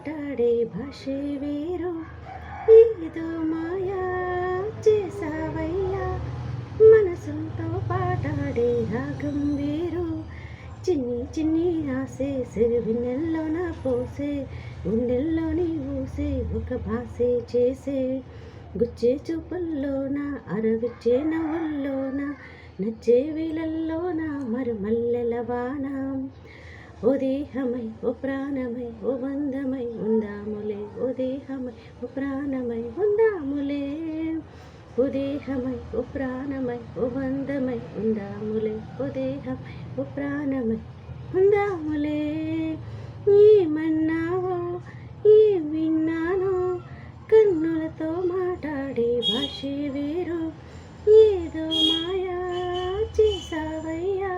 మాట్లాడే భాషే వేరు ఏదో మాయా చేసావయ్యా మనసుతో పాటాడే రాగం వేరు చిన్ని చిన్ని ఆసే సిరివెన్నెల్లోన పోసే గుండెల్లోని ఊసే ఒక భాసే చేసే గుచ్చే చూపుల్లోన అరవిచ్చే నవ్వుల్లోన నచ్చే వీలల్లోన మరుమల్లెల వాన ఓ దేహమై ఓ ప్రాణమై ఓ బంధమై ఉందాములే ఓ దేహమై ఓ ప్రాణమై ఉందాములే ఓ దేహమై ఓ ప్రాణమై ఓ బంధమై ఉందాములే ఓ దేహమై ఓ ప్రాణమై ఉందాములే ఏమన్నావో ఏం విన్నానో కన్నులతో మాట్లాడే భాషే వేరు ఏదో మాయా చేసావయ్యా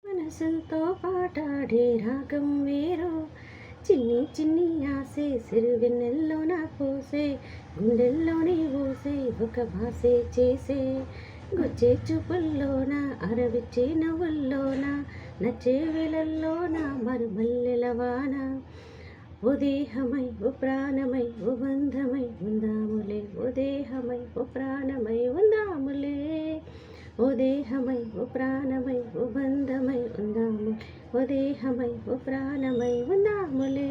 మనసులతో పాటాడే రాగం వేరు చిన్ని చిన్ని ఆసే సిరివెన్నెల్లోన పోసే గుండెల్లోని ఊసే ఒక భాసే చేసే గుచ్చే చూపుల్లోన అరవిచ్చే నవ్వుల్లోన నచ్చే వేలల్లోన మరుమల్లెల వాన ఓ దేహమై ఓ ప్రాణమై ఓ బంధమై ఉందాములే ఓ దేహమై ఓ ప్రాణమై ఉందాములే ఓ దేహమై ఓ ప్రాణమై ఓ బంధమై ఉందాము ఓ దేహమై ఓ ప్రాణమై ఉందాములే